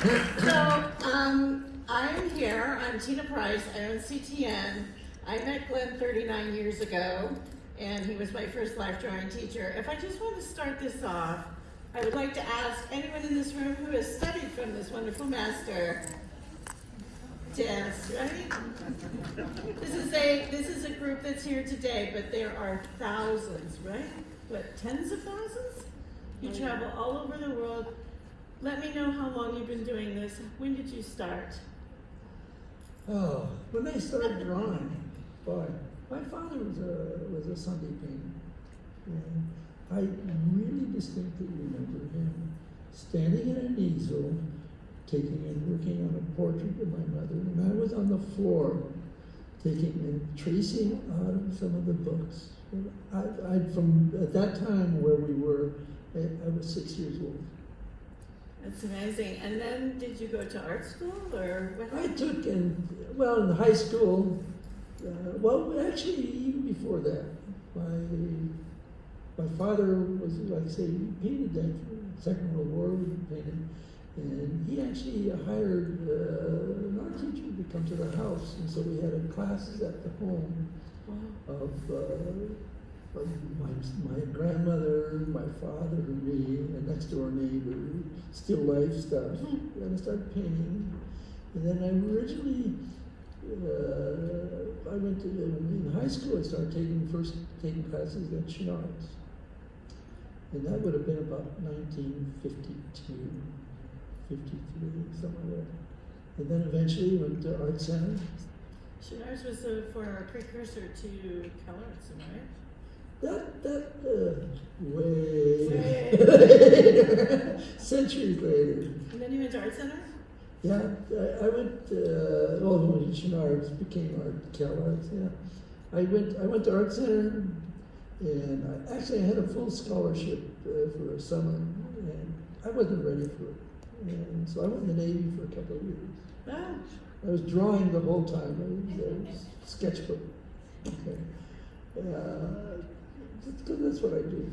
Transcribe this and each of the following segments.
I'm here. I'm Tina Price. I own CTN. I met Glenn 39 years ago, and he was my first life drawing teacher. If I just want to start this off, I would like to ask anyone in this room who has studied from this wonderful master to ask, right? This is a group that's here today, but there are thousands, right? What, tens of thousands? You travel all over the world. Let me know how long you've been doing this. When did you start? Oh, when I started drawing, boy, my father was a Sunday painter, and I really distinctly remember him standing in an easel, taking and working on a portrait of my mother, and I was on the floor, taking and tracing out of some of the books. From at that time where we were, I was 6 years old. That's amazing. And then did you go to art school or what? I took in high school, actually even before that, my father was, like I say, he painted that for the Second World War, we painted, and he actually hired an art teacher to come to the house, and so we had classes at the home of my grandmother, my father, me, a next door neighbor, still life stuff. And I started painting. And then I originally, I went to, in high school, I started taking classes at Chenard's. And that would have been about 1952, 53, something like that. And then eventually went to Art Center. Chenard's was for a precursor to Kellerson, right? Way centuries later. And then you went to Art Center? Yeah, I went, when Chenard's became Art Keller's, yeah. I went to Art Center, and I had a full scholarship for a summer, and I wasn't ready for it. And so I went in the Navy for a couple of years. Wow. I was drawing the whole time. I was sketchbook. Okay. Because that's what I do.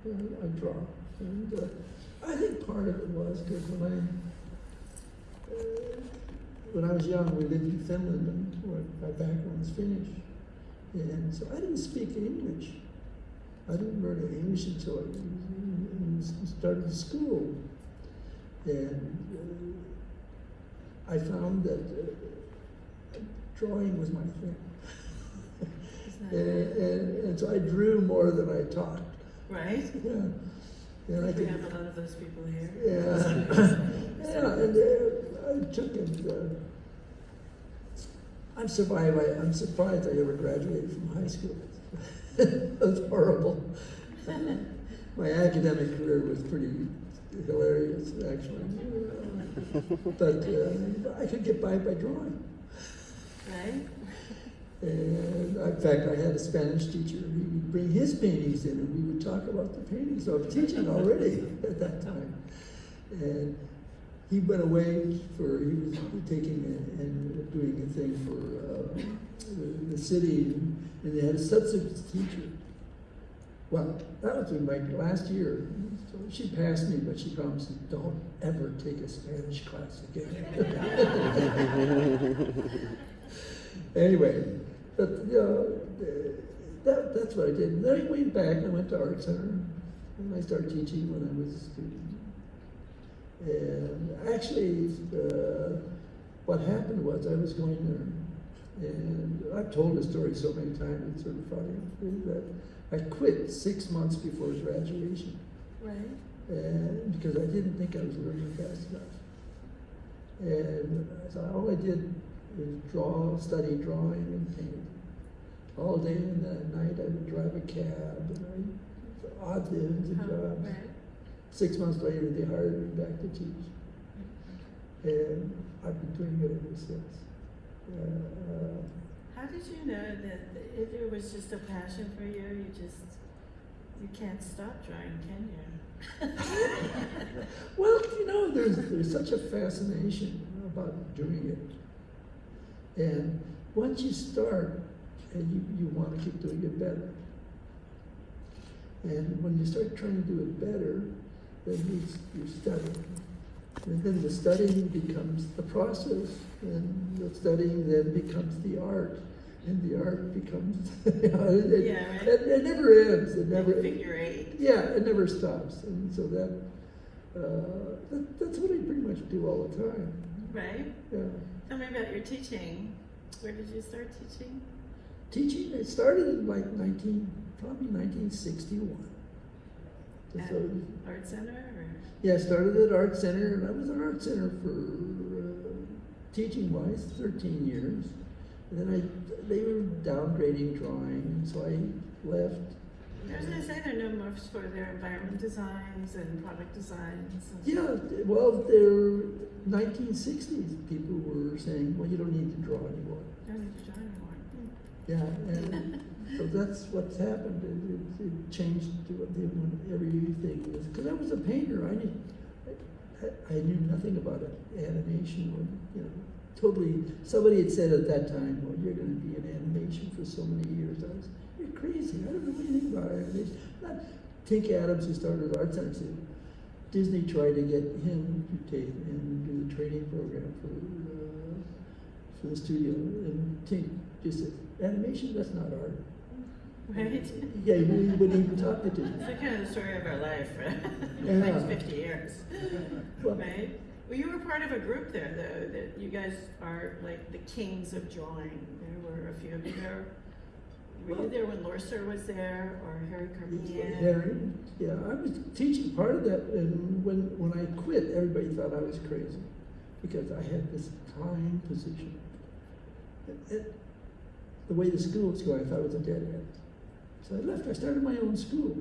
I draw. And I think part of it was because when I was young, we lived in Finland, and my background was Finnish. And so I didn't speak English. I didn't learn English until I started school. And I found that drawing was my thing. And so I drew more than I taught. Right? Yeah. And we have a lot of those people here. Yeah. And I took it. I'm surprised I ever graduated from high school. That's horrible. My academic career was pretty hilarious, actually. But I could get by drawing. Right? And in fact, I had a Spanish teacher. He would bring his paintings in, and we would talk about the paintings. So I was teaching already at that time. And he went away he was taking and doing a thing for the city, and they had a substitute teacher. Well, that was in my last year. So she passed me, but she promised me, don't ever take a Spanish class again. Anyway, but that's what I did. And then I went back and I went to Art Center, and I started teaching when I was a student. And actually, what happened was I was going there, and I've told this story so many times, it's sort of funny, that I quit 6 months before graduation. Right. And because I didn't think I was learning fast enough. And so all I did was study drawing and paint. All day and at night I would drive a cab, and odd ends and jobs. Right. 6 months later they hired me back to teach. And I've been doing it ever since. How did you know that it was just a passion for you? You can't stop drawing, can you? Well, there's such a fascination about doing it. And once you start, and you want to keep doing it better. And when you start trying to do it better, then you study. And then the studying becomes the process, and the studying then becomes the art, and the art becomes, it never ends, it never, Figure eight. yeah, it never stops, and so that's what I pretty much do all the time. Right? Yeah. Tell me about your teaching. Where did you start teaching? Teaching, it started in like probably 1961. At So, Art Center? Or? yeah, I started at Art Center, and I was at Art Center for teaching-wise 13 years. And then they were downgrading drawing, and so I left. I was going to say they're known most for their environment designs and product designs. Yeah, well, they're 1960s. People were saying, well, you don't need to draw anymore. I don't need to draw anymore. Yeah, and so that's what's happened. It changed to everything. Because I was a painter. I knew nothing about it. Animation, or, totally. Somebody had said at that time, well, you're going to be in animation for so many years. You're crazy. I don't know anything about animation. Not Tink Adams, who started Art Center, said Disney tried to get him to take and do the training program for the studio, and Tink just said, animation, that's not art. Right? Yeah, he wouldn't even talk to Disney. It's kind of the story of our life, right? Yeah. Like 50 years. Well, Right? Well, you were part of a group there, though, that you guys are like the kings of drawing. There were a few of you there. Were you there when Lorser was there, or Harry Carmian? Harry, yeah, I was teaching part of that, and when I quit, everybody thought I was crazy because I had this prime position. The way the school was going, I thought it was a dead end. So I left. I started my own school,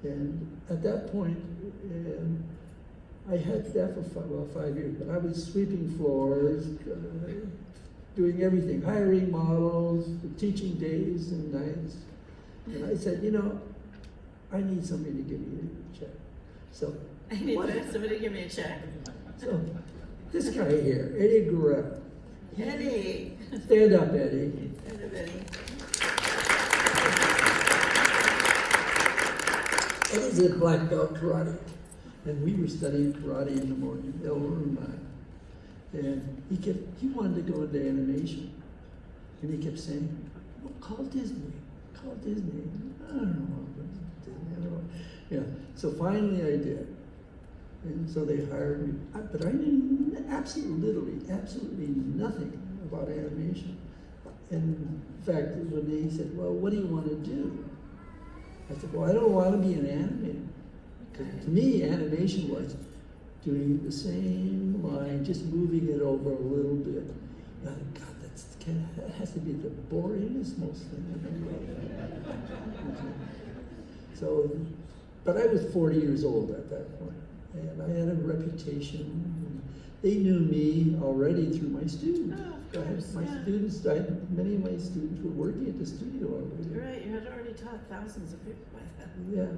and at that point, I had that for 5 years. But I was sweeping floors, doing everything, hiring models, teaching days and nights. And I said, I need somebody to give me a check. So I need somebody to give me a check. So this guy here, Eddie Guerrero. Eddie. Stand up, Eddie. Stand up, Eddie. Eddie's a black belt karate. And we were studying karate in the morning, Elmer and I. And he wanted to go into animation. And he kept saying, well, call Disney. Call Disney. I don't know. Yeah. So finally I did. And so they hired me. But I knew absolutely nothing about animation. And in fact, when they said, well, what do you want to do? I said, well, I don't want to be an animator. Because to me, animation was doing the same line, just moving it over a little bit. God, that has to be the boringest, most thing. So, but I was 40 years old at that point, and I had a reputation. They knew me already through my students. Oh, of course, Many of my students were working at the studio already. You're right, you had already taught thousands of people by then. Yeah.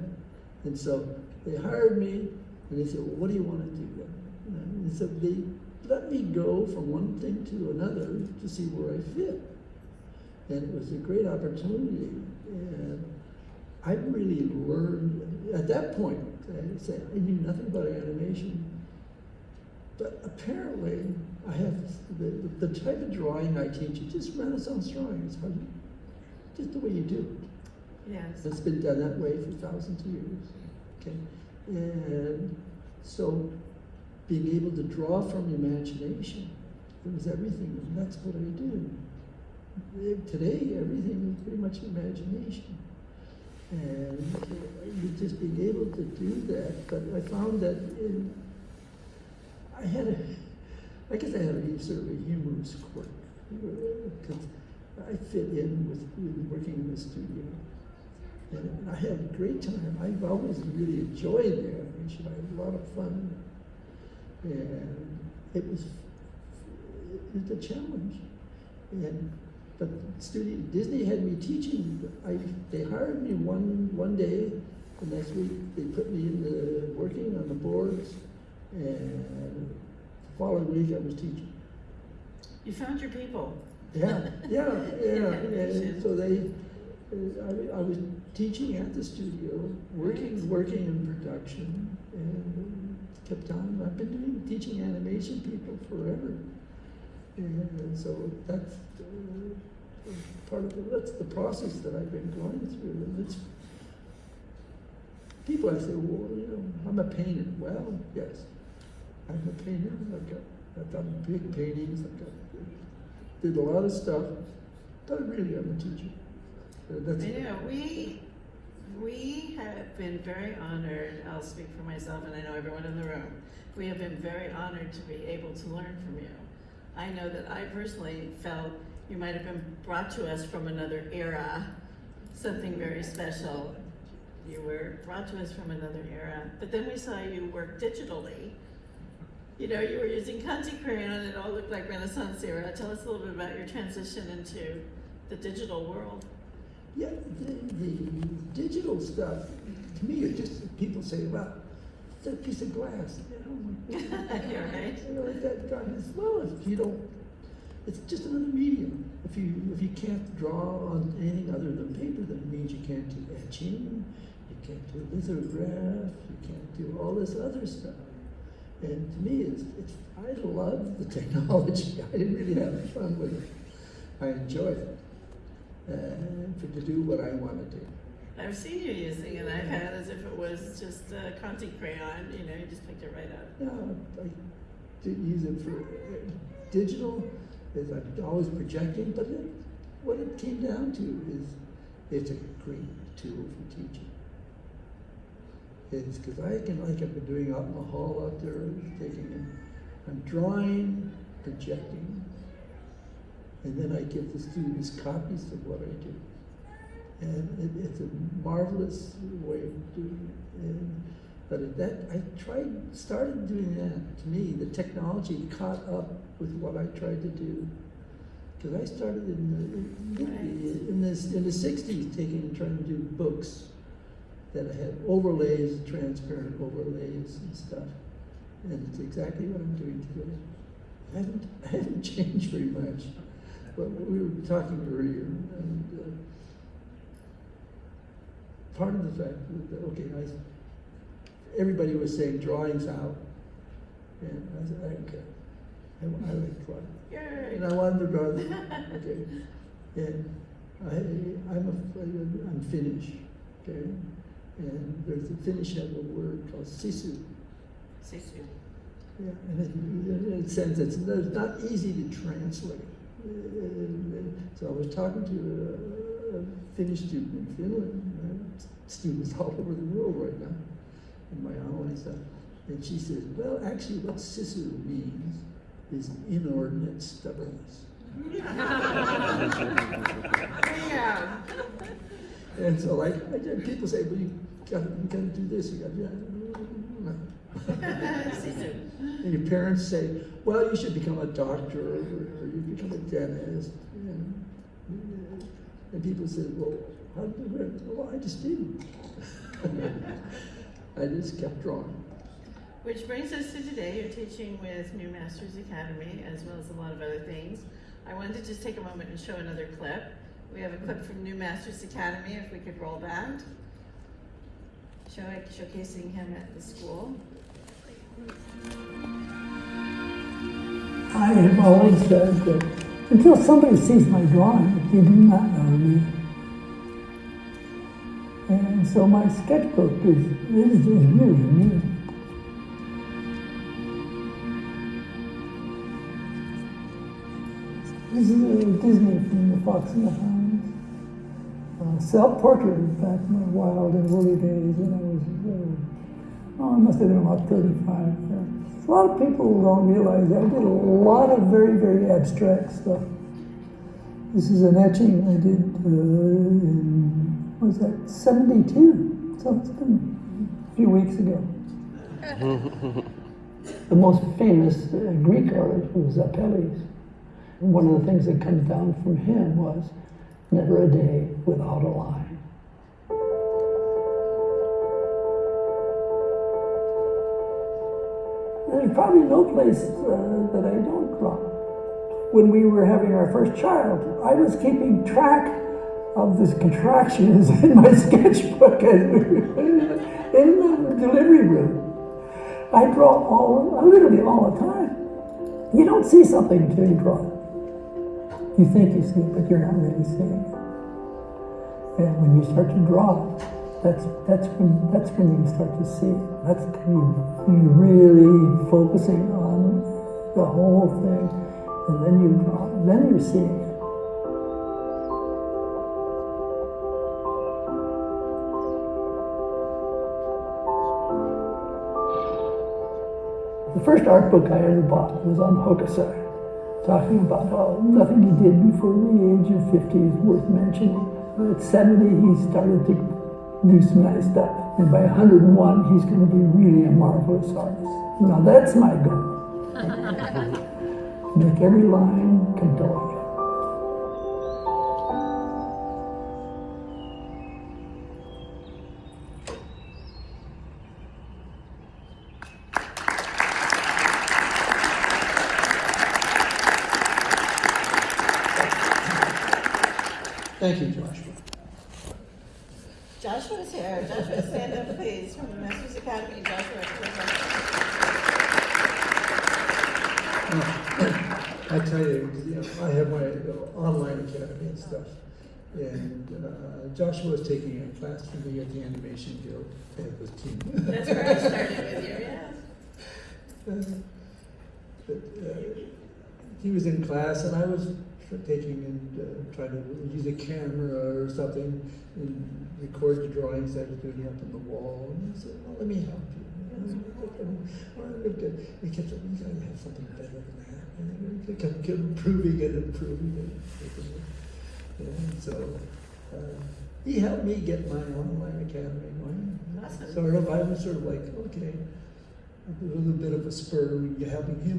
And so they hired me, and they said, well, what do you want to do? And so they let me go from one thing to another to see where I fit. And it was a great opportunity. And I really learned, at that point, I knew nothing about animation. But apparently, I have the type of drawing I teach is just Renaissance drawing. It's just the way you do it. Yes. It's been done that way for thousands of years. Okay, and so being able to draw from imagination, it was everything, and that's what I do. Today, everything is pretty much imagination, and you just being able to do that. But I found that I guess I had a sort of a humorous quirk, because I fit in with working in the studio. And I had a great time. I've always really enjoyed the animation. I had a lot of fun. And it was a challenge. But Disney had me teaching. They hired me one day. The next week they put me working on the boards. And the following week I was teaching. You found your people. Yeah. And so I was teaching at the studio, working in production, and kept on. I've been teaching animation people forever. And so that's part of that's the process that I've been going through. And it's, people I say, well, I'm a painter. Well, yes, I'm a painter. I've done big paintings. Did a lot of stuff, but really I'm a teacher. We have been very honored, I'll speak for myself and I know everyone in the room, we have been very honored to be able to learn from you. I know that I personally felt you might have been brought to us from another era, something very special. You were brought to us from another era, but then we saw you work digitally. You were using Conti Crayon and it all looked like Renaissance era. Tell us a little bit about your transition into the digital world. Yeah, the digital stuff, to me, it just, people say, well, it's a piece of glass. You're right. Like that guy as well. If you don't, it's just another medium. If you can't draw on anything other than paper, then it means you can't do etching, you can't do lithograph, you can't do all this other stuff. And to me, I love the technology. I really have fun with it. I enjoy it. To do what I want to do. I've seen you using it. I've had as if it was just a Conti Crayon. You just picked it right up. No, I didn't use it for digital. Is I'm always projecting, but what it came down to is it's a great tool for teaching. It's because I've been doing out in the hall out there, I'm drawing, projecting, and then I give the students copies of what I do. And it's a marvelous way of doing it. But I started doing that. To me, the technology caught up with what I tried to do. Because I started in the 60s trying to do books that had overlays, transparent overlays and stuff. And it's exactly what I'm doing today. I haven't changed very much. But we were talking earlier, and part of the fact that, everybody was saying drawings out, and I said, I don't care. I like drawing. Yay. And I wanted to draw them. Okay. And I'm Finnish, okay? And there's a Finnish have a word called sisu. Sisu. Yeah, and in a sense, it's not easy to translate. So I was talking to a Finnish student in Finland, students all over the world right now, in my online stuff, and she says, well, actually what sisu means is inordinate stubbornness. Yeah. And so people say, well, you gotta do this, you gotta do that. Sisu. And your parents say, well, you should become a doctor or you become a dentist. And people say, well, how did you do it? Well, I just didn't. I just kept drawing. Which brings us to today. You're teaching with New Masters Academy as well as a lot of other things. I wanted to just take a moment and show another clip. We have a clip from New Masters Academy, if we could roll that. Showcasing him at the school. I have always said that until somebody sees my drawing, they do not know me. And so my sketchbook is really me. This is a Disney from The Fox and the Hound. Self-portrait, in fact, my wild and woolly days when I was, I must have been about 35. A lot of people don't realize I did a lot of very, very abstract stuff. This is an etching I did in, what was that, 72. So it's been a few weeks ago. The most famous Greek artist was Apelles. One of the things that comes down from him was never a day without a line. There's probably no place that I don't draw. When we were having our first child, I was keeping track of the contractions in my sketchbook as we were in the delivery room. I draw literally all the time. You don't see something until you draw it. You think you see it, but you're not really seeing it. And when you start to draw it, that's when you start to see it. That's when you really focusing on the whole thing, and then you draw it, then you're seeing it. The first art book I ever bought was on Hokusai, talking about how nothing he did before the age of 50 is worth mentioning. At 70, he started to do some nice stuff. And by 101, he's going to be really a marvelous artist. Now that's my goal. Make every line come to life. Thank you, Joshua. Joshua's here. Joshua, stand up, please, from the Masters Academy. Joshua, I tell you, I have my online academy and stuff. And Joshua was taking a class for me at the Animation Guild. And it was team. that's where I started with you, yeah. He was in class, and I was taking and trying to use a camera or something and record the drawings I was doing up on the wall. And he said, "Well, let me help you." We kept saying, "You gotta have something better than that." And we kept improving it. And so he helped me get my online academy going. Awesome. I was sort of like, okay, a little bit of a spur, helping him